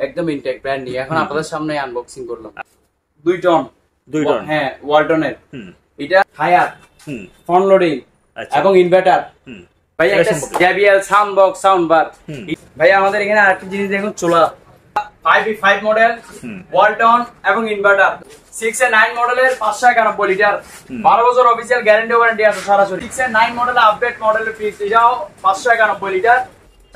একদম intact brand new এখন আপনাদের সামনে আনবক্সিং করলাম। 2 টন হ্যাঁ ওয়ালটনের। এটা হায়ার ফ্রন্ট লোডিং এবং ইনভার্টার। ভাই একটা JBL sound box sound bar. ভাই আমাদের এখানে আরেকটা জিনিস দেখুন, চোলা 5V5 মডেল ওয়ালটন এবং ইনভার্টার। 6 এর 9 মডেলের 591 লিটার 12 বছর অফিশিয়াল গ্যারান্টি ওয়ারেন্টি আছে সরাসরি। 6 এর 9 মডেল আপডেট মডেলের ফিক্স এটাও 591 লিটার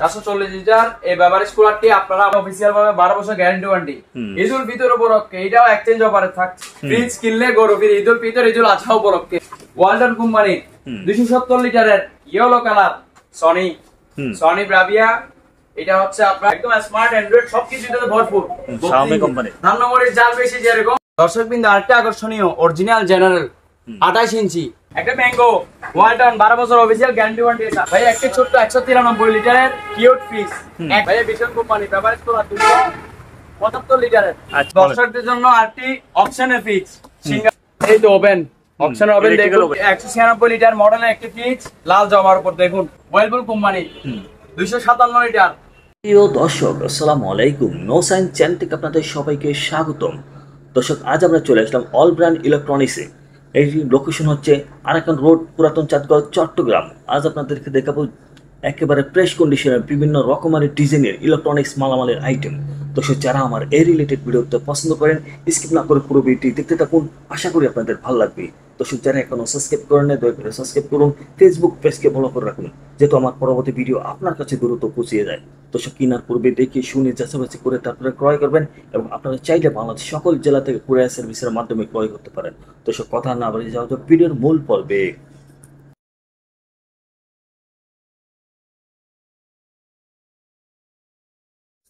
440 লিটার। এই বেভারেজ কুলারটি আপনারা অফিশিয়াল ভাবে 12 বছর গ্যারান্টি ওয়ারেন্টি। ঈদুল ফিতর উপলক্ষে এটাও এক্সচেঞ্জ অফারে থাকছে। ফ্রিজ কিনলে গরু ফ্রি ঈদুল ফিতর ঈদুল আজহা উপলক্ষে। ওয়ালটন কোম্পানি 270 লিটারের ইয়েলো কালার সনি ব্রাভিয়া। এটা হচ্ছে আপনার একদম স্মার্ট অ্যান্ড্রয়েড সবকিছুতে ভরপুর। Xiaomi company. ধানমন্ডির জাল বেশি যেরকম। দর্শকবৃন্দ আরেকটা আকর্ষণীয় অরিজিনাল জেনারেল 28 ইঞ্চি একটা ম্যাঙ্গো ওয়ালটন 12 বছর অফিশিয়াল গ্যারান্টি ওয়ারেন্টি আছে। ভাই একটা ছোট্ট 193 লিটারের কিউট ফ্রিজ। ভাই বিশন কোম্পানি বেভারেজ তোলা 275 লিটারের। দর্শকদের জন্য আরটি অপশনের ফ্রিজ। এই তো ওভেন অপশনের ওভেন দেখুন 196 লিটার মডেলের একটা ফ্রিজ লাল জমার উপর দেখুন ওয়েলপুল কোম্পানি 257 লিটার। প্রিয় দর্শক আসসালামু আলাইকুম, নো সাইন্স চ্যানেল থেকে আপনাদের সবাইকে স্বাগতম। দর্শক আজ আমরা চলে আসলাম অল ব্র্যান্ড ইলেকট্রনিক্সে। এই লোকেশন হচ্ছে আরাকান রোড, পুরাতন চাঁদগাঁও, চট্টগ্রাম। আজ আপনাদেরকে দেখাবো একেবারে ফ্রেশ কন্ডিশনের বিভিন্ন রকমের ডিজাইনের ইলেকট্রনিক্স মালামালের আইটেম। দর্শক যারা আমার এই রিলেটেড ভিডিওতে পছন্দ করেন স্কিপ না করে পুরো ভিডিওটি দেখতে থাকুন, আশা করি আপনাদের ভালো লাগবে। দর্শক যারা এখনো সাবস্ক্রাইব করেন না দয়া করে সাবস্ক্রাইব করুন, ফেসবুক পেজকে ফলো করে রাখুন যেহেতু আমার পরবর্তী ভিডিও আপনার কাছে দ্রুত পৌঁছে যায়। দর্শক কেনার পূর্বে দেখে শুনে যাচাবাচি করে তারপরে ক্রয় করবেন এবং আপনারা চাইলে বাংলাদেশ সকল জেলা থেকে কুরিয়ার সার্ভিসের মাধ্যমে ক্রয় করতে পারেন। দর্শক কথা না বাড়িয়ে যাওয়া যাক ভিডিওর মূল পর্বে।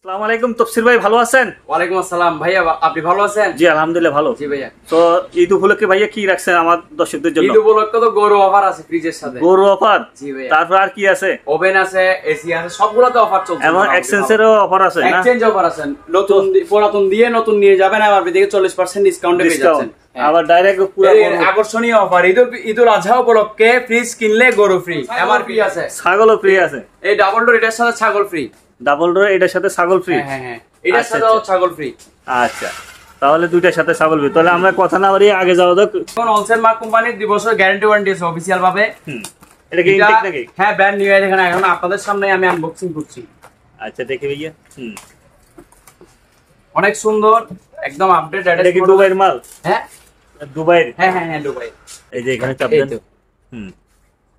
আসসালামু আলাইকুম তফসির ভাই, ভালো আছেন? ওয়ালাইকুম আসসালাম ভাইয়া, আপনি ভালো আছেন? জি আলহামদুলিল্লাহ ভালো। জি ভাইয়া। তো ঈদ উপলক্ষে ভাইয়া কি রাখছেন আমার দর্শকদের জন্য? ঈদ উপলক্ষে তো গরু অফার আছে ফ্রিজের সাথে। গরু অফার? জি ভাইয়া। তারপর আর কি আছে? ওভেন আছে, এসি আছে, সবগুলোতে অফার চলছে। এবং এক্সচেঞ্জেরও অফার আছে না? এক্সচেঞ্জ অফার আছে, নতুন পুরাতন দিয়ে নতুন নিয়ে যাবেন আবার বিদিকে 40% ডিসকাউন্টে পেয়ে যাচ্ছেন। আবার ডাইরেক্ট পুরো আকর্ষণীয় অফার ঈদুল আজহা উপলক্ষে ফ্রিজ কিনলে গরু ফ্রি, এমআরপি আছে, ছাগলও ফ্রি আছে। এই ডাবল ডোর এটার সাথে ছাগল ফ্রি। ডাবল ডোর এটার সাথে ছাগল ফ্রি? হ্যাঁ হ্যাঁ এটার সাথেও ছাগল ফ্রি। আচ্ছা তাহলে দুইটার সাথে ছাগল ফ্রি। তাহলে আমরা কথা না বাড়িয়ে আগে যাওয়া যাক। এখন অলসেন মার্ক কোম্পানির 2 বছর গ্যারান্টি ওয়ারেন্টি আছে অফিশিয়াল ভাবে। এটা কি ইনটেক নাকি? হ্যাঁ ব্র্যান্ড নিউ দেখেন, এখন আপনাদের সামনে আমি আনবক্সিং করছি। আচ্ছা দেখি ভাইয়া। অনেক সুন্দর একদম আপডেট। এটা কি দুবাইয়ের মাল? হ্যাঁ দুবাইয়ের। হ্যাঁ হ্যাঁ হ্যাঁ দুবাই। এই যে এখানে চাপ দেন।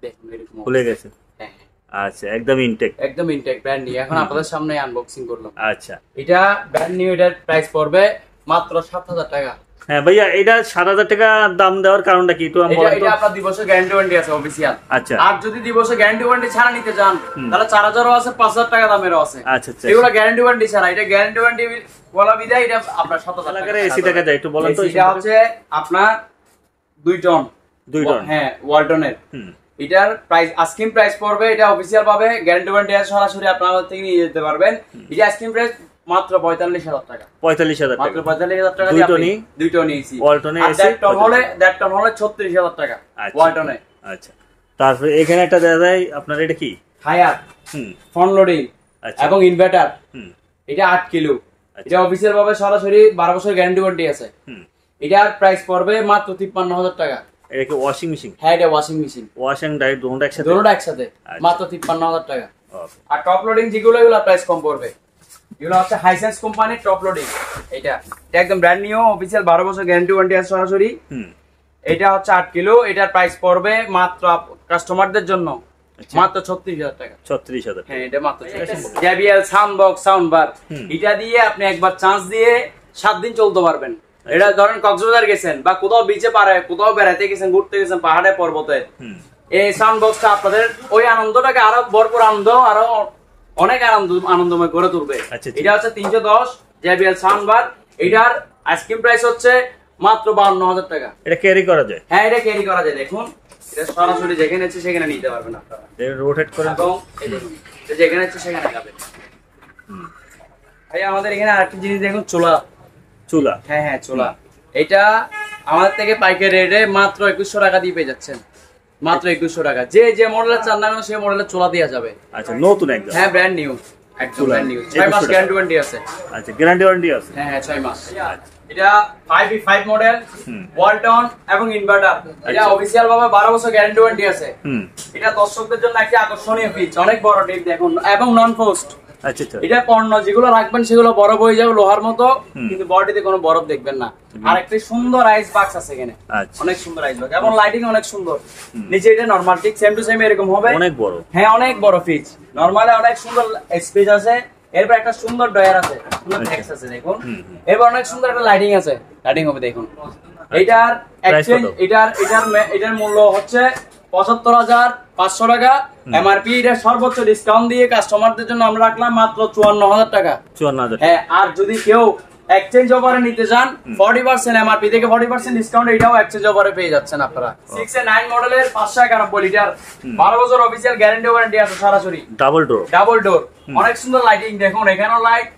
দেখুন এরকম খুলে গেছে। হ্যাঁ আচ্ছা একদম ইনটেক ব্র্যান্ড নিউ এখন আপনাদের সামনে আনবক্সিং করলাম। আচ্ছা এটা ব্র্যান্ড নিউ, এটার প্রাইস পড়বে মাত্র 7000 টাকা। হ্যাঁ ভাইয়া এটা 7000 টাকা দাম দেওয়ার কারণটা কি একটু বলেন তো? এটা আপনার 2 বছর গ্যারান্টি ওয়ারেন্টি আছে অফিশিয়াল। আচ্ছা আর যদি 2 বছর গ্যারান্টি ওয়ারেন্টি ছাড়া নিতে চান তাহলে 4000 আছে, 5000 টাকা দামেরও আছে। আচ্ছা আচ্ছা এগুলো গ্যারান্টি ওয়ারেন্টি ছাড়া, এটা গ্যারান্টি ওয়ারেন্টি বলা বিদায় এটা আপনার 7000 টাকা। এসি টাকা যায় একটু বলেন তো? এটা হচ্ছে আপনার 2 টন হ্যাঁ ওয়ালটনের। এটার প্রাইস আস্কিং প্রাইস পড়বে, এটা অফিশিয়াল ভাবে গ্যারান্টি ওয়ারেন্টি আছে, সরাসরি আপনাদের থেকে নিয়ে যেতে পারবেন। এটা আস্কিং প্রাইস মাত্র 45000 টাকা। 45000 টাকা? মাত্র 45000 টাকা দিয়ে আপনি 2 টন এসি ওয়ালটনে এসি 1 টন হলে 36000 টাকা ওয়ালটনে। আচ্ছা তারপরে এখানে একটা দেখা যায় আপনার এটা কি হায়ার ফ্রন্ট লোডিং এবং ইনভার্টার। এটা 8 কিলো। এটা অফিশিয়াল ভাবে সরাসরি 12 বছর গ্যারান্টি ওয়ারেন্টি আছে। এটার প্রাইস পড়বে মাত্র 53000 টাকা। এটা কি ওয়াশিং মেশিন? হ্যাঁ এটা ওয়াশিং মেশিন। ওয়াশিং ডাইরেক্ট দুটোটা একসাথে? মাত্র 53000 টাকা। আর টপ লোডিং যেগুলো এগুলো প্রাইস কম পড়বে। এগুলো হচ্ছে হাইসেন্স কোম্পানির টপ লোডিং। এটা একদম ব্র্যান্ড নিউ অফিশিয়াল 12 বছর গ্যারান্টি ওয়ারেন্টি আছে সরাসরি। এটা হচ্ছে 8 কিলো। এটার প্রাইস পড়বে মাত্র কাস্টমারদের জন্য মাত্র 36000 টাকা। 36000? হ্যাঁ এটা মাত্র। JBL sound box sound bar, এটা দিয়ে আপনি একবার চার্জ দিয়ে 7 দিন চলতে পারবেন। এটা ধরেন কক্সবাজার গেছেন বা কোথাও বিচে পারে, কোথাও বেড়াতে গেছেন, ঘুরতে গেছেন পাহাড়ে পর্বতে, এই সাউন্ড বক্সটা আপনাদের ওই আনন্দটাকে আরো ভরপুর আনন্দ, আরো অনেক আনন্দময় করে তুলবে। এটা হচ্ছে 310 JBL সাউন্ড বার। এটার আইসক্রিম প্রাইস হচ্ছে মাত্র 52000 টাকা। এটা ক্যারি করা যায়? হ্যাঁ এটা ক্যারি করা যায়। দেখুন এটা সরাসরি যেখানে আছে সেখানে নিতে পারবেন আপনারা। এটা রোটেট করে এবং এই দেখুন এটা যেখানে আছে সেখানে যাবে। ভাই আমাদের এখানে আরেকটা জিনিস দেখুন, চোলা। হ্যাঁ হ্যাঁ চোলা। এটা আমাদের থেকে পাইকারি রেটে মাত্র 2100 টাকা দিয়ে পেয়ে যাচ্ছেন। মাত্র 2100 টাকা। যে মডেলের চান না সেই মডেলের চোলা দেওয়া যাবে। আচ্ছা নতুন একদম? হ্যাঁ ব্র্যান্ড নিউ। একদম ব্র্যান্ড নিউ 6 মাস গ্যারান্টি ওয়ারেন্টি আছে। আচ্ছা গ্যারান্টি ওয়ারেন্টি আছে। হ্যাঁ 6 মাস। এটা 5v5 মডেল ওয়ালটন এবং ইনভার্টার। এটা অফিশিয়াল ভাবে 12 বছর গ্যারান্টি ওয়ারেন্টি আছে। এটা দর্শকদের জন্য একটা আকর্ষণীয় ফ্রিজ, অনেক বড় ডিপ দেখুন এবং নন ফ্রস্ট। আচ্ছা আচ্ছা। এটা পণ্য যেগুলো রাখবেন সেগুলো বরফ হয়ে যাবে লোহার মতো, কিন্তু বডিতে কোনো বরফ দেখবেন না। আর একটা সুন্দর আইস বক্স আছে এখানে, অনেক সুন্দর আইস বক্স এবং লাইটিং অনেক সুন্দর। নিচে এটা নরমাল ঠিক সেম টু সেম এরকম হবে, অনেক বড়। হ্যাঁ অনেক বড় ফ্রিজ, নরমালে অনেক সুন্দর স্পেস আছে। এরপর একটা সুন্দর ডয়ার আছে, সুন্দর টেক্সট আছে দেখুন। এরপর অনেক সুন্দর একটা লাইটিং আছে, লাইটিং হবে দেখুন। এটার এক্সচেঞ্জ এটার মূল্য হচ্ছে ৭৫,৫০০ টাকা এমআরপি। এটা সর্বোচ্চ ডিসকাউন্ট দিয়ে কাস্টমারদের জন্য আমরা রাখলাম মাত্র ৫৪,০০০ টাকা। ৫৪,০০০। হ্যাঁ, আর যদি কেউ এক্সচেঞ্জ অফারে নিতে চান 40% এমআরপি থেকে 40% ডিসকাউন্ট, এটাও এক্সচেঞ্জ অফারে পেয়ে যাচ্ছেন আপনারা। 6 এ 9 মডেলের 591 লিটার 12 বছর অফিশিয়াল গ্যারান্টি ওয়ারেন্টি আছে সরাসরি। ডাবল ডোর অনেক সুন্দর লাইটিং দেখুন, এখানেও লাইট,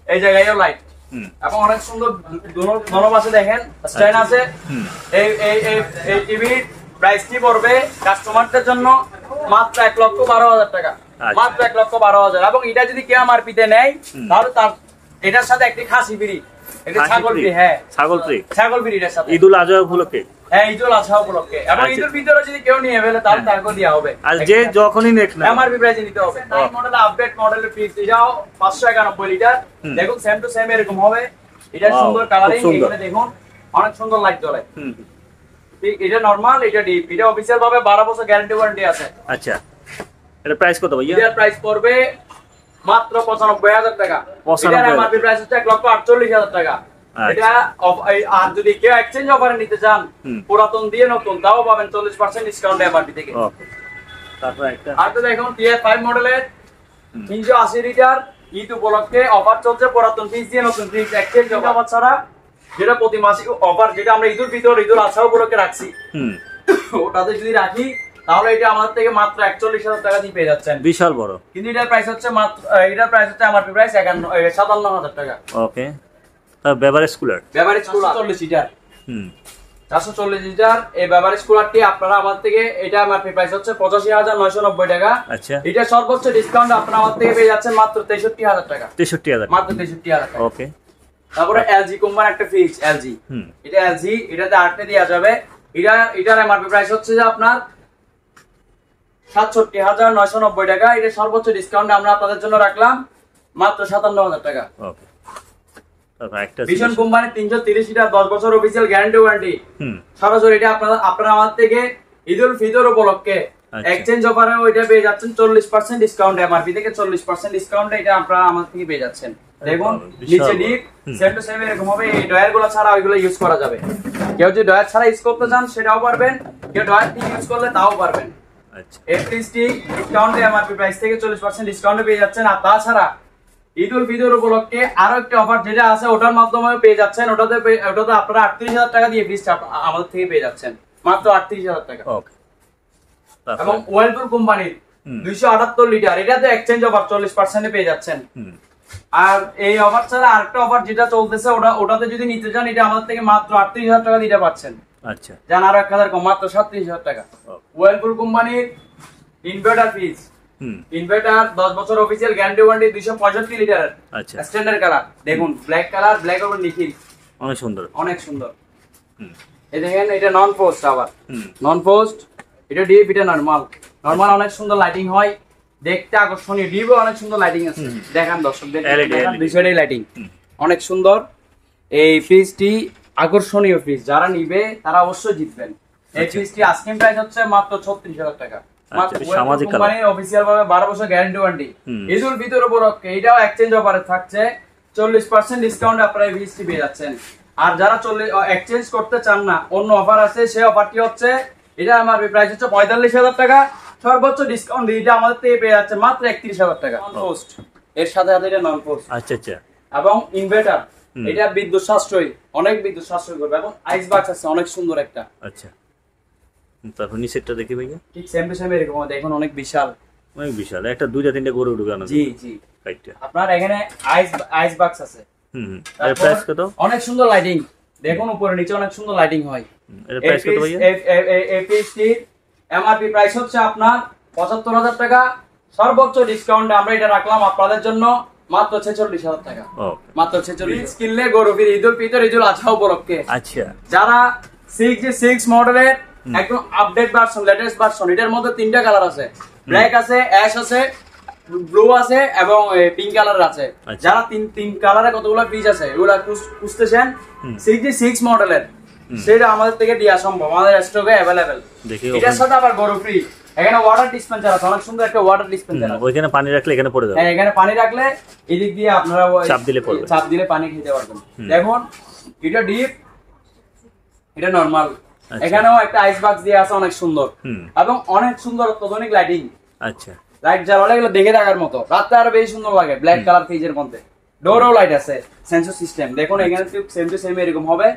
এই জায়গায়ও লাইট এবং অনেক সুন্দর দোনো পাশে দেখেন স্ট্যান্ড আছে। এই এই এই টিভির প্রাইসটি পড়বে কাস্টমারদের জন্য মাত্র ১,১২,০০০ টাকা, মাত্র ১,১২,০০০। এবং এটা যদি কেউ এমআরপি তে নেয় তাহলে তার এটার সাথে একটি খাসি ফ্রি, একটা ছাগল ফ্রি। হ্যাঁ ছাগল ফ্রি এটার সাথে ঈদুল আজহা উপলক্ষে। হ্যাঁ ঈদুল আজহা উপলক্ষে এবং ঈদের ভিতরে যদি কেউ নিয়ে ফেলে তাহলে তাকে দেওয়া হবে। আর যে যখনই নেট না এমআরপি প্রাইসে নিতে হবে। এই মডেল আপডেট মডেলের ফ্রিজ, এটাও ৫৯১ লিটার দেখুন, সেম টু সেম এরকম হবে। এটা সুন্দর কালারিং, এখানে দেখুন অনেক সুন্দর লাইট জ্বলে। এটা নরমাল, এটা ডিপ। এটা অফিশিয়াল ভাবে 12 বছর গ্যারান্টি ওয়ারেন্টি আছে। আচ্ছা এটা প্রাইস কত ভাইয়া? এটার প্রাইস পড়বে মাত্র ৯৫,০০০ টাকা। এটার এমআরপি প্রাইস হচ্ছে ১,৪৮,০০০ টাকা। এটা আর যদি কেউ এক্সচেঞ্জ অফারে নিতে চান পুরাতন দিয়ে নতুন, তাও পাবেন 40% ডিসকাউন্ট এমআরপি থেকে। তারপর একটা আর তো দেখুন TF5 মডেলের ৩৮০ লিটার ঈদ উপলক্ষে অফার চলছে। পুরাতন ফ্রিজ দিয়ে নতুন ফ্রিজ এক্সচেঞ্জ অফার ছাড়া, যেটা প্রতি মাসে অফার, যেটা আমরা ঈদুল ফিতর ঈদুল আজহা উপলক্ষে রাখছি, ওটাতে যদি রাখি তাহলে এটা আমাদের থেকে মাত্র ৪১,০০০ টাকা দিয়ে পেয়ে যাচ্ছেন। বিশাল বড়। কিন্তু এটার প্রাইস হচ্ছে মাত্র, এটার প্রাইস হচ্ছে এমআরপি প্রাইস ৫৭,০০০ টাকা। ওকে। তার বেভারেজ কুলার ৪৪ লিটার ৪৪০ লিটার এই বেভারেজ কুলারটি আপনারা আমাদের থেকে, এটা এমআরপি প্রাইস হচ্ছে ৮৫,৯৯০ টাকা। আচ্ছা, এটা সর্বোচ্চ ডিসকাউন্ট আপনারা আমাদের থেকে পেয়ে যাচ্ছেন মাত্র ৬৩,০০০ টাকা। ৬৩,০০০ মাত্র ৬৩,০০০ টাকা। ওকে। তারপরে এলজি কোম্পানি একটা ফ্রিজ, এলজি, এটা এলজি, এটাতে ৮টে দেওয়া যাবে। এটার এমআরপি প্রাইস হচ্ছে যে আপনার ৬৭,৯৯০ টাকা। এটা সর্বোচ্চ ডিসকাউন্ট আমরা আপনাদের জন্য রাখলাম মাত্র ৫৭,০০০ টাকা। ওকে। তারপর একটা ভিশন কোম্পানি ৩৩০ লিটার ১০ বছর অফিশিয়াল গ্যারান্টি ওয়ারেন্টি সরাসরি। এটা আপনারা আমাদের থেকে ঈদুল ফিতর উপলক্ষে এক্সচেঞ্জ অফারে ওইটা পেয়ে যাচ্ছেন 40% ডিসকাউন্ট, এমআরপি থেকে 40% ডিসকাউন্ট, এটা আপনারা আমাদের থেকে পেয়ে যাচ্ছেন। দেখুন নিচে ডিপ সেম টু সেম এরকম হবে। এই ডয়ার গুলো ছাড়া ওইগুলো ইউজ করা যাবে। কেউ যদি ডয়ার ছাড়া ইউজ করতে চান সেটাও পারবেন, কেউ ডয়ার দিয়ে ইউজ করলে তাও পারবেন। আচ্ছা, এফটিসটি ডিসকাউন্টে এমআরপি প্রাইস থেকে 40% ডিসকাউন্টে পেয়ে যাচ্ছেন। আর তাছাড়া ঈদুল ফিতর উপলক্ষে আরো একটা অফার যেটা আছে, ওটার মাধ্যমে পেয়ে যাচ্ছেন। ওটাতে আপনারা ৩৮,০০০ টাকা দিয়ে ফ্রিজটা আমাদের থেকে পেয়ে যাচ্ছেন মাত্র ৩৮,০০০ টাকা। ওকে। এবং ওয়েলপুল কোম্পানির ২৭৮ লিটার, এটাতে এক্সচেঞ্জ অফার 40% পেয়ে যাচ্ছেন। আর এই অফার ছাড়া আরেকটা অফার যেটা চলতেছে, ওটাতে যদি নিতে চান এটা আমাদের থেকে মাত্র ৩৮,০০০ টাকা দিতে পাচ্ছেন। আচ্ছা, জান আরো ১,০০০ কম, মাত্র ৩৭,০০০ টাকা। ওয়েলপুল কোম্পানির ইনভার্টার ফ্রিজ, ইনভার্টার ১০ বছর অফিশিয়াল গ্যারান্টি ওয়ারেন্টি ২৬৫ লিটারের। আচ্ছা, স্ট্যান্ডার্ড কালার দেখুন, ব্ল্যাক কালার, ব্ল্যাক ওভার নিখিল, অনেক সুন্দর, অনেক সুন্দর। এই দেখেন এটা নন পোস্ট, আবার নন পোস্ট, এটা ডিপ, এটা নরমাল। নরমাল অনেক সুন্দর লাইটিং হয়, দেখতে আকর্ষণীয়। ডিপে অনেক সুন্দর লাইটিং আছে, দেখান দর্শকদের, দুই সাইডে লাইটিং অনেক সুন্দর। এই ফ্রিজটি আকর্ষণীয় ফ্রিজ, যারা নিবে তারা অবশ্যই জিতবেন। এই ফ্রিজটি আস্কিং প্রাইস হচ্ছে মাত্র ৩৬,০০০ টাকা। অফিসিয়াল ভাবে 12 বছর গ্যারান্টি ওয়ারেন্টি। ঈদুল ফিতর উপলক্ষে এটাও এক্সচেঞ্জ অফারে থাকছে, 40% ডিসকাউন্ট আপনারা এই ফ্রিজটি পেয়ে যাচ্ছেন। আর যারা এক্সচেঞ্জ করতে চান না, অন্য অফার আছে, সেই অফারটি হচ্ছে এটা আমার প্রাইস হচ্ছে ৪৫,০০০ টাকা। সর্বোচ্চ ডিসকাউন্ট এটা আমাদের থেকে পেয়ে যাচ্ছে মাত্র ৩১,০০০ টাকা। পোস্ট এর সাথে সাথে এটা নন পোস্ট। আচ্ছা আচ্ছা। এবং ইনভার্টার, এটা বিদ্যুৎ সাশ্রয়ী, অনেক বিদ্যুৎ সাশ্রয় করবে। এবং আইস বক্স আছে অনেক সুন্দর একটা। আচ্ছা, তারপর নিচেরটা দেখি ভাইয়া, ঠিক সেম টু সেম এরকম দেখুন, অনেক বিশাল, অনেক বিশাল, একটা দুইটা তিনটা গরু ঢুকানো। জি জি, রাইট। আপনার এখানে আইস বক্স আছে। এর প্রাইস কত? অনেক সুন্দর লাইটিং দেখুন, উপরে নিচে অনেক সুন্দর লাইটিং হয়। এর প্রাইস কত ভাইয়া? এপিএসটি এমআরপি প্রাইস হচ্ছে আপনার ৭৫,০০০ টাকা। সর্বোচ্চ ডিসকাউন্টে আমরা এটা রাখলাম আপনাদের জন্য মাত্র 46,000 টাকা। মাত্র 46 কিনলে গরু ফ্রি ঈদুল ফিতর ঈদুল আজহা উপলক্ষে। আচ্ছা, যারা 6G6 মডেলের একদম আপডেট ভার্সন লেটেস্ট ভার্সন, এটার মধ্যে 3টা কালার আছে, ব্ল্যাক আছে, অ্যাশ আছে, ব্লু আছে এবং পিঙ্ক কালার আছে। যারা তিন কালারে কতগুলো পিস আছে এগুলা খুঁজতেছেন 6G6 মডেলের, সেটা আমাদের থেকে দেওয়া সম্ভব, আমাদের স্টকে अवेलेबल। এটার সাথে আবার গরু ফ্রি। এখানে ওয়াটার ডিসপেন্সার আছে, অনেক সুন্দর একটা ওয়াটার ডিসপেন্সার আছে। ওইখানে পানি রাখলে এখানে পড়ে যাবে। হ্যাঁ, এখানে পানি রাখলে এদিক দিয়ে আপনারা চাপ দিলে পানি খেতে পারবেন। দেখুন এটা ডিপ, এটা নরমাল। এখানেও একটা আইস বক্স দিয়ে আছে, অনেক সুন্দর এবং অনেক সুন্দর অত্যাধুনিক লাইটিং। আচ্ছা, লাইট জ্বালালে এগুলো দেখে রাখার মতো, রাতে আরো বেশি সুন্দর লাগে। ব্ল্যাক কালার ফ্রিজের মধ্যে ডোরও লাইট আছে, সেন্সর সিস্টেম। দেখুন এখানে সেম টু সেম এরকম হবে।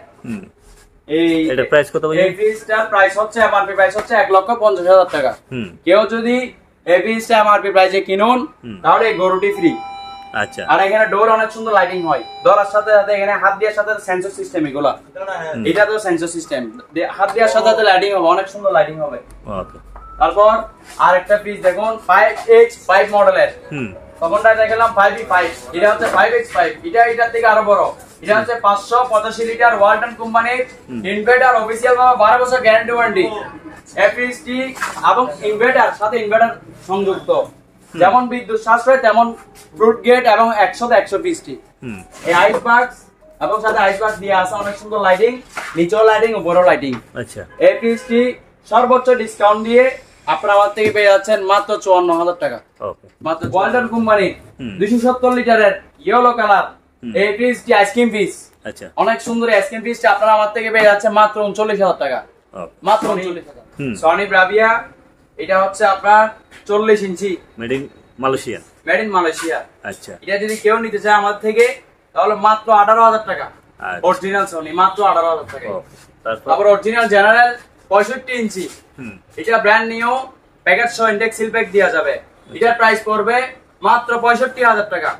এটা প্রাইস কত ভাই? এই ফ্রিজটার প্রাইস হচ্ছে এমআরপি প্রাইস হচ্ছে 1,50,000 টাকা। কেউ যদি এই ফ্রিজটা এমআরপি প্রাইসে কিনুন তাহলে এই গরুটি ফ্রি। আচ্ছা, আর এখানে ডোর অনেক সুন্দর লাইটিং হয়, ধরার সাথে সাথে এখানে হাত দেওয়ার সাথে সেন্সর সিস্টেম। এগুলা এটা তো সেন্সর সিস্টেম, হাত দেওয়ার সাথে সাথে লাইটিং হবে, অনেক সুন্দর লাইটিং হবে। ওকে, তারপর আরেকটা ফ্রিজ দেখুন 5X5 মডেলের, তখনটা দেখালাম 5V5, এটা হচ্ছে 5X5, এটার থেকে আরো বড়। এটা হচ্ছে 585 লিটার ওয়ালটন কোম্পানির ইনভার্টার, অফিসিয়াল ভাবে 12 বছর গ্যারান্টি ওয়ারেন্টি, এফএসটি এবং ইনভার্টার সাথে ইনভার্টার সংযুক্ত। যেমন বিদ্যুৎ সাশ্রয় তেমন ব্রুট গেট এবং 100 পিসটি। এই আইস বক্স এবং সাথে আইস বক্স দিয়ে আছে, অনেক সুন্দর লাইটিং, নিচেও লাইটিং উপরেও লাইটিং। আচ্ছা, এই পিসটি সর্বোচ্চ ডিসকাউন্ট দিয়ে আপনারা আমার থেকে পেয়ে যাচ্ছেন মাত্র 54,000 টাকা। ওকে, মাত্র। ওয়ালটন কোম্পানি 270 লিটারের ইয়েলো কালার এই পিসটি আইসক্রিম পিস। আচ্ছা, অনেক সুন্দর আইসক্রিম পিসটি আপনারা আমার থেকে পেয়ে যাচ্ছেন মাত্র 39,000 টাকা। মাত্র 39,000। সনি ব্রাভিয়া, এটা হচ্ছে আপনার 40 ইঞ্চি, made in Malaysia. Made in Malaysia. আচ্ছা, এটা যদি কেউ নিতে চায় আমাদের থেকে তাহলে মাত্র 18,000 টাকা। অরিজিনাল সনি মাত্র 18,000 টাকা। তারপর অরিজিনাল জেনারেল 65 ইঞ্চি, এটা ব্র্যান্ড নিউ প্যাকেট সহ ইনটেক সিল প্যাক দেওয়া যাবে। এটার প্রাইস পড়বে মাত্র 65,000 টাকা।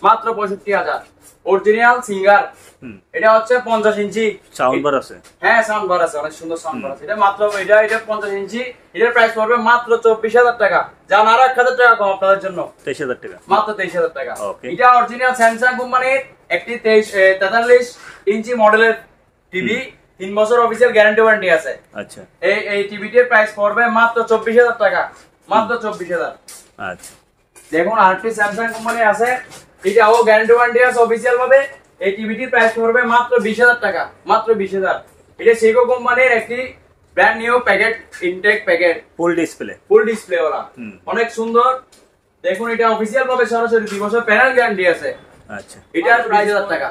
মাত্র 65,000। অরিজিনাল সিঙ্গার, এটা হচ্ছে 50 ইঞ্চি, সাউন্ড বার আছে। হ্যাঁ, সাউন্ড বার আছে, অনেক সুন্দর সাউন্ড বার আছে। এটা মাত্র এটা 50 ইঞ্চি, এটার প্রাইস পড়বে মাত্র 24,000 টাকা। যান আরো 1,000 টাকা কম আপনাদের জন্য, 23,000 টাকা। মাত্র 23,000 টাকা। এটা অরিজিনাল স্যামসাং কোম্পানির একটি 43 ইঞ্চি মডেলের টিভি, 3 বছর অফিসিয়াল গ্যারান্টি ওয়ারেন্টি আছে। আচ্ছা, এই টিভিটির প্রাইস পড়বে মাত্র 24,000 টাকা। মাত্র 24,000। আচ্ছা, দেখুন আরেকটি স্যামসাং কোম্পানি আছে, এটাও গ্যারান্টি ওয়ারেন্টি আছে অফিসিয়াল ভাবে। এই টিভিটির প্রাইস পড়বে মাত্র 20,000 টাকা। মাত্র 20,000। এটা সেগো কোম্পানির একটি brand new packet, intact packet, full display ওরা, অনেক সুন্দর। দেখুন এটা অফিসিয়াল ভাবে সরাসরি 2 বছর প্যানেল গ্যারান্টি আছে। আচ্ছা, এটার প্রাইস 1000 টাকা।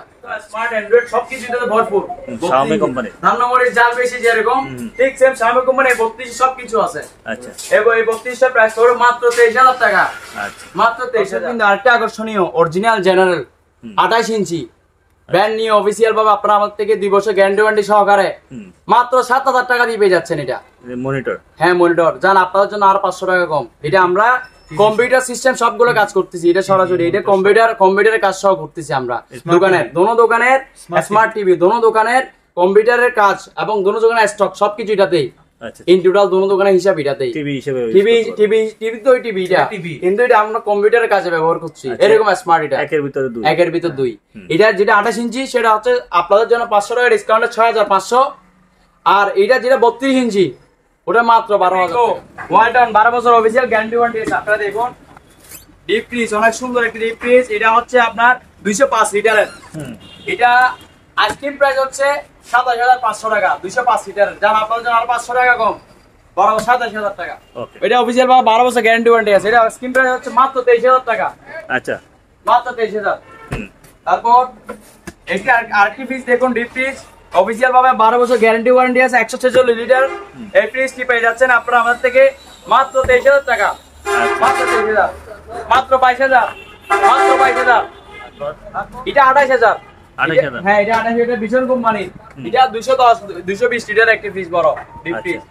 স্মার্ট অ্যান্ড্রয়েড সবকিছু এটাতে ভরপুর। Xiaomi কোম্পানি ধানমন্ডির জাল বেশি যেরকম ঠিক সেম Xiaomi কোম্পানির 32 সবকিছু আছে। আচ্ছা, এবং এই 32টা প্রাইস পড়বে মাত্র 23,000 টাকা। আচ্ছা, মাত্র 23,000। কিন্তু আরেকটা আকর্ষণীয় অরিজিনাল জেনারেল 28 ইঞ্চি ব্র্যান্ড নিউ অফিসিয়াল ভাবে আপনারা আমাদের থেকে 2 বছর গ্যারান্টি ওয়ারেন্টি সহকারে মাত্র 7,000 টাকা দিয়ে পেয়ে যাচ্ছেন। এটা মনিটর, হ্যাঁ মনিটর। জান আপনাদের জন্য আর 500 টাকা কম। এটা আমরা কম্পিউটার সিস্টেম সবগুলো কাজ করতেছি, এটা সরাসরি এটা কম্পিউটারের কাজ সহ করতেছি আমরা। দোকানের স্মার্ট টিভি, দোকানের কম্পিউটারের কাজ এবং দোকানের স্টক সবকিছু এটাতেই। ইন টোটাল দোকানের হিসাব এটাতেই। টিভি তো টিভি এটা, কিন্তু এটা আমরা কম্পিউটারের কাজে ব্যবহার করছি। এরকম স্মার্ট, এটা একের ভিতর দুই। এটা যেটা 28 ইঞ্চি সেটা হচ্ছে আপনাদের জন্য 500 টাকা ডিসকাউন্টে 6,500। আর এটা যেটা 32 ইঞ্চি ওটা মাত্র 12,000। ওয়ালটন 12 বছর অফিসিয়াল গ্যারান্টি ওয়ারেন্টি আছে। আপনারা দেখুন ডিপ ফ্রিজ, অনেক সুন্দর একটি ডিপ ফ্রিজ। এটা হচ্ছে আপনার 205 লিটারের। এটা আইসক্রিম প্রাইস হচ্ছে 27,500 টাকা। 205 লিটারের, যান আপনাদের জন্য আর 500 টাকা কম, 27,000 টাকা। এটা অফিসিয়াল ভাবে 12 বছর গ্যারান্টি ওয়ারেন্টি আছে। এটা আইসক্রিম প্রাইস হচ্ছে মাত্র 23,000 টাকা। আচ্ছা, মাত্র 23,000। তারপর একটি আরেকটি ফ্রিজ দেখুন, ডিপ ফ্রিজ অফিসিয়াল ভাবে 12 বছর গ্যারান্টি ওয়ারেন্টি আছে, 146 লিটার। এই ফ্রিজটি পেয়ে যাচ্ছেন আপনারা আমাদের থেকে মাত্র 23,000 টাকা। মাত্র 23,000। মাত্র 22,000। মাত্র 22,000। এটা 28,000। হ্যাঁ, এটা 28,000। এটা বিশন কোম্পানি। এটা 220 লিটার একটি ফ্রিজ, বড় ডিপ ফ্রিজ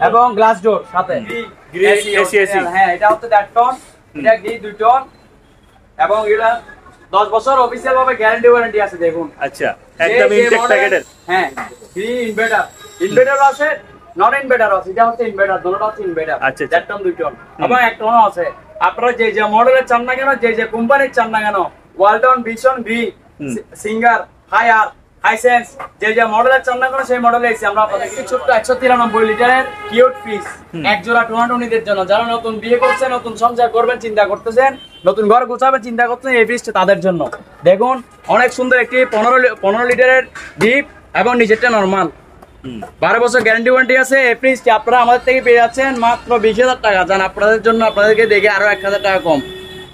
এবং গ্লাস ডোর সাথে। হ্যাঁ, এটা হচ্ছে 1.5 টন, এটা 2 টন এবং এটা 10 বছর অফিসিয়াল ভাবে গ্যারান্টি ওয়ারেন্টি আছে। দেখুন, আচ্ছা, একদম ইনটেক প্যাকেটের। হ্যাঁ, ফ্রি ইনভার্টার আছে, নন ইনভার্টার আছে, এটা হচ্ছে ইনভার্টার, দুটোটা হচ্ছে ইনভার্টার। আচ্ছা, আচ্ছা। 4 টন 2 টন এবং 1 টনও আছে। আপনারা যে যে মডেলের চান না কেন, যে যে কোম্পানির চান না কেন, Walton, Vision, V, Singer, Haier, Hisense, যে যে মডেলের চান না কেন সেই মডেলে এসে আমরা আপনাদেরকে ছোট্ট 193 লিটারের কিউট ফ্রিজ এক জোড়া টোনাটুনিদের জন্য, যারা নতুন বিয়ে করছেন, নতুন সংসার করবেন চিন্তা করতেছেন, নতুন ঘর গোছাবেন চিন্তা করতেছেন, এই ফ্রিজটা তাদের জন্য। দেখুন অনেক সুন্দর একটি 15 লিটারের ডিপ এবং নিচেরটা নরমাল, 12 বছর গ্যারান্টি ওয়ারেন্টি আছে। এই ফ্রিজটি আপনারা আমাদের থেকে পেয়ে যাচ্ছেন মাত্র 20,000 টাকা। জান আপনাদের জন্য, আপনাদেরকে দেখে আরো 1,000 টাকা কম,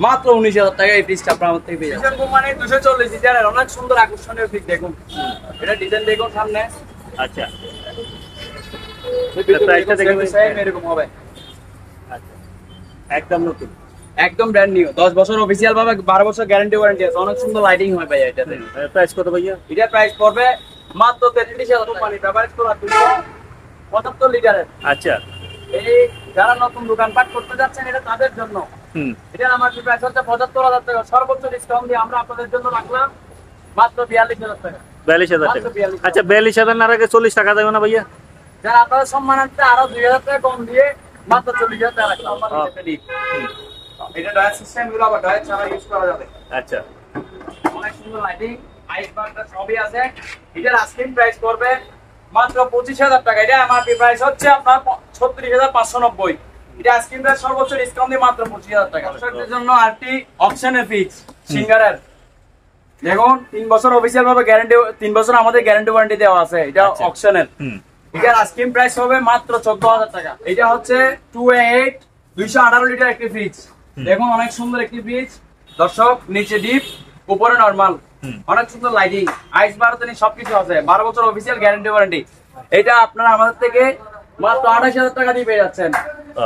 মাত্র 19,000 টাকা এই ফ্রিজটা আপনারা আমাদের থেকে পেয়ে যাচ্ছেন। কোম্পানি 240 লিটারের অনেক সুন্দর আকর্ষণীয় ফ্রিজ। দেখুন এটা ডিজাইন দেখুন সামনে। আচ্ছা, প্রাইসটা দেখুন সেম এরকম হবে। আচ্ছা, একদম নতুন, একদম ব্র্যান্ড নিউ, 10 বছর অফিশিয়াল ভাবে, 12 বছর গ্যারান্টি ওয়ারেন্টি আছে। অনেক সুন্দর লাইটিং হয় ভাই এটাতে। প্রাইস কত ভাইয়া? এটা প্রাইস পড়বে মাত্র 33,000 টাকা। কোম্পানি ব্যবহার করা 275 লিটারের। আচ্ছা, এই যারা নতুন দোকানপাট করতে যাচ্ছেন এটা তাদের জন্য। এটা আমার প্রাইস হচ্ছে 75,000 টাকা। সর্বোচ্চ ডিসকাউন্ট দিয়ে আমরা আপনাদের জন্য রাখলাম মাত্র 42,000 টাকা। 42,000 টাকা। আচ্ছা, 42,000 না আগে 40 টাকা দেবে না ভাইয়া? যারা আপনাদের সম্মানার্থে আরো 2,000 টাকা কম দিয়ে মাত্র 40,000 টাকা রাখলাম। এটা ডয়াল সিস্টেম গুলো আবার ডয়াল ছাড়া ইউজ করা যাবে। আচ্ছা, অনেক সুন্দর লাইটিং, আইস বারটা সবই আছে। এটার আস্কিং প্রাইস পড়বে মাত্র 25,000 টাকা। এটা এমআরপি প্রাইস হচ্ছে আপনার 36,590। এটা আস্কিং প্রাইস সর্বোচ্চ ডিসকাউন্ট দিয়ে মাত্র 25,000 টাকা। দর্শকদের জন্য আরটি অপশনের ফ্রিজ সিঙ্গারের। দেখুন 3 বছর অফিশিয়াল ভাবে গ্যারান্টি, 3 বছর আমাদের গ্যারান্টি ওয়ারেন্টি দেওয়া আছে। এটা অপশনের। এটার আস্কিং প্রাইস হবে মাত্র 14,000 টাকা। এটা হচ্ছে 2A8 218 লিটার একটি ফ্রিজ। দেখুন অনেক সুন্দর একটি ফ্রিজ দর্শক, নিচে ডিপ উপরে নরমাল, অনেক সুন্দর লাইটিং, আইস বারোতেনি সবকিছু আছে, 12 বছর অফিশিয়াল গ্যারান্টি ওয়ারেন্টি। এটা আপনারা আমাদের থেকে মাত্র 28,000 টাকা দিয়ে পেয়ে যাচ্ছেন।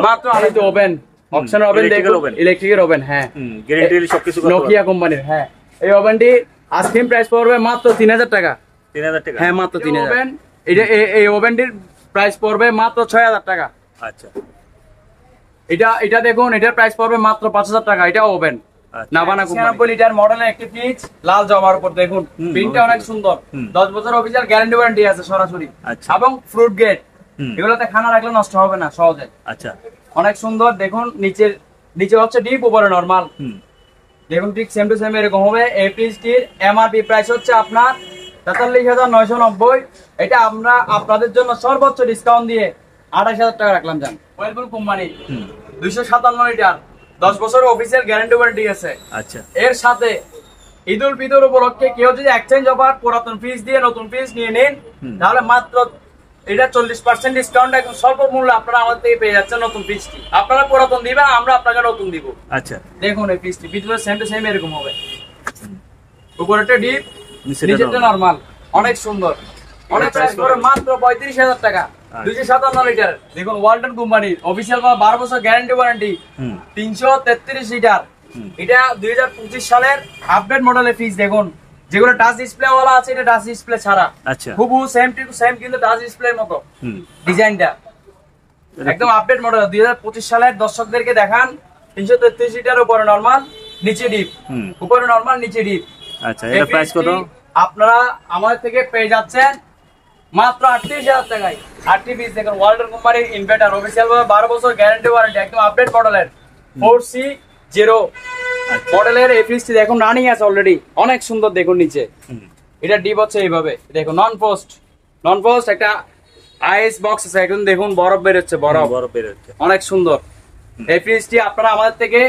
মাত্র আলাদা ওভেন, অপশনাল ওভেন, দেখুন ইলেকট্রিকের ওভেন। হ্যাঁ, গ্যারান্টি সবকিছু নোকিয়া কোম্পানির। হ্যাঁ, এই ওভেনটি আস্কিং প্রাইস পড়বে মাত্র 3,000 টাকা। 3,000 টাকা? হ্যাঁ, মাত্র 3,000। ওভেন এটা, এই ওভেনটির প্রাইস পড়বে মাত্র 6,000 টাকা। আচ্ছা, এটা দেখুন, এটার প্রাইস পড়বে মাত্র 5,000 টাকা। এটা ওভেন নাভানা 96 লিটার মডেলের একটি ফ্রিজ, লাল জবার উপর। দেখুন প্রিন্টটা অনেক সুন্দর, 10 বছর অফিশিয়াল গ্যারান্টি ওয়ারেন্টি আছে সরাসরি, এবং ফ্রুট গেট। এগুলোতে খানা রাখলে নষ্ট হবে না সহজে। আচ্ছা, অনেক সুন্দর। দেখুন নিচে হচ্ছে ডিপ, উপরে নরমাল। দেখুন ঠিক সেম টু সেম এরকম হবে। এই ফ্রিজটির এমআরপি প্রাইস হচ্ছে আপনার 43,990। এটা আমরা আপনাদের জন্য সর্বোচ্চ ডিসকাউন্ট দিয়ে 28,000 টাকা রাখলাম। জান ওয়েলপুল কোম্পানি 257 লিটার, 10 বছর অফিসিয়াল গ্যারান্টি ওয়ারেন্টি আছে। আচ্ছা, এর সাথে ঈদুল ফিতর উপলক্ষে কেউ যদি এক্সচেঞ্জ অফার পুরাতন ফ্রিজ দিয়ে নতুন ফ্রিজ নিয়ে নেন, তাহলে মাত্র এটা 40% ডিসকাউন্ট, একদম স্বল্প মূল্যে আপনারা আমাদের থেকে পেয়ে যাচ্ছেন নতুন ফ্রিজটি। আপনারা পুরাতন দিবেন, আমরা আপনাকে নতুন দিব। আচ্ছা, দেখুন এই ফ্রিজটি ভিতরে সেম টু সেম এরকম হবে, উপরেটা ডিপ, নিচেরটা নরমাল। অনেক সুন্দর। অনেক প্রাইস করে মাত্র 35,000 টাকা। 257 লিটার। দেখুন ওয়ালটন কোম্পানির অফিশিয়াল 12 বছর গ্যারান্টি ওয়ারেন্টি, 333 লিটার। এটা 2025 সালের আপডেট মডেলের ফ্রিজ। দেখুন যেগুলো টাচ ডিসপ্লে ওয়ালা আছে, এটা টাচ ডিসপ্লে ছাড়া। আচ্ছা, খুবই সেম টু সেম, কিন্তু টাচ ডিসপ্লের মতো ডিজাইনটা, একদম আপডেট মডেল। 2025 সালের দর্শকদেরকে দেখান। 333 লিটার, উপরে নরমাল, নিচে ডিপ, উপরে নরমাল, নিচে ডিপ। আচ্ছা, এটা প্রাইস কত? আপনারা আমাদের থেকে পেয়ে যাচ্ছেন মাত্র 38,000 টাকায়। 8টি পিস। দেখুন ওয়ালটন কোম্পানির ইনভার্টার, অফিশিয়াল 12 বছর গ্যারান্টি ওয়ারেন্টি, একদম আপডেট মডেলের 4C0 মডেলের এই ফ্রিজটি দেখুন রানিং আছে অলরেডি। অনেক সুন্দর। দেখুন নিচে এটা ডিপ হচ্ছে এইভাবে। দেখুন নন পোস্ট একটা আইস বক্স আছে, একদম দেখুন বরফ বের হচ্ছে, বরফ বের হচ্ছে, অনেক সুন্দর। এই ফ্রিজটি আপনারা আমাদের থেকে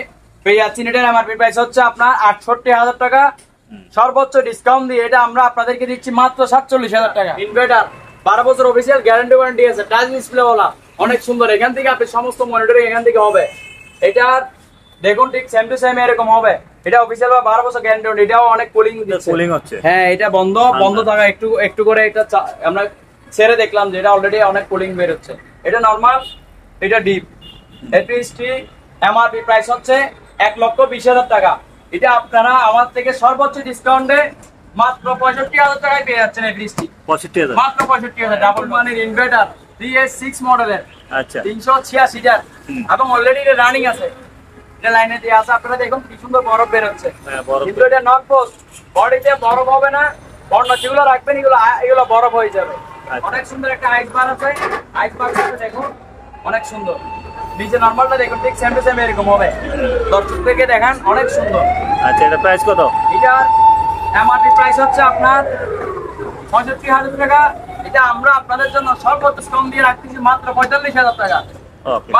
পেয়ে যাচ্ছেন। এটার এমআরপি প্রাইস হচ্ছে আপনার 68,000 টাকা। সর্বোচ্চ ডিসকাউন্ট দিয়ে এটা আমরা আপনাদেরকে দিচ্ছি মাত্র 47,000 টাকা। ইনভার্টার 12 বছর অফিসিয়াল গ্যারান্টি ওয়ারেন্টি আছে, টাচ ডিসপ্লে ওয়ালা, অনেক সুন্দর। এখান থেকে আপনি সমস্ত মনিটরিং এখান থেকে হবে। এটার দেখুন ঠিক সেম টু সেম এরকম হবে। এটা অফিসিয়াল 12 বছর গ্যারান্টি ওয়ারেন্টি। এটাও অনেক কুলিং হচ্ছে। হ্যাঁ, এটা বন্ধ থাকা একটু করে এটা আমরা ছেড়ে দেখলাম যে এটা অলরেডি অনেক কুলিং বের হচ্ছে। এটা নরমাল, এটা ডিপ। এপিএসটি এমআরপি প্রাইস হচ্ছে 1,20,000 টাকা। এটা আপনারা আমার থেকে সর্বোচ্চ ডিসকাউন্টে মাত্র 65,000 টাকায় পেয়ে যাচ্ছেন। এই ফ্রিজটি 65,000, মাত্র 65,000। ডাবল মানের ইনভার্টার 3S6 মডেলের। আচ্ছা, 386 লিটার, এবং অলরেডি এটা রানিং আছে, এটা লাইনে দিয়ে আছে। আপনারা দেখুন কি সুন্দর বরফ বের হচ্ছে। কিন্তু এটা নট পোস্ট, বডিতে বরফ হবে না। বর্ণ যেগুলো রাখবেন এগুলো বরফ হয়ে যাবে। আচ্ছা। অনেক সুন্দর একটা আইস বার আছে, আইস বার দেখো অনেক সুন্দর। নিচে নরমালটা দেখুন ঠিক সেম টু সেম এরকম হবে। দর্শক থেকে দেখান অনেক সুন্দর। আচ্ছা, এটা প্রাইস কত? এটার এমআরপি প্রাইস হচ্ছে আপনার 65,000 টাকা। এটা আমরা আপনাদের জন্য সর্বোচ্চ কম দিয়ে রাখতেছি মাত্র 45,000 টাকা। ওকে।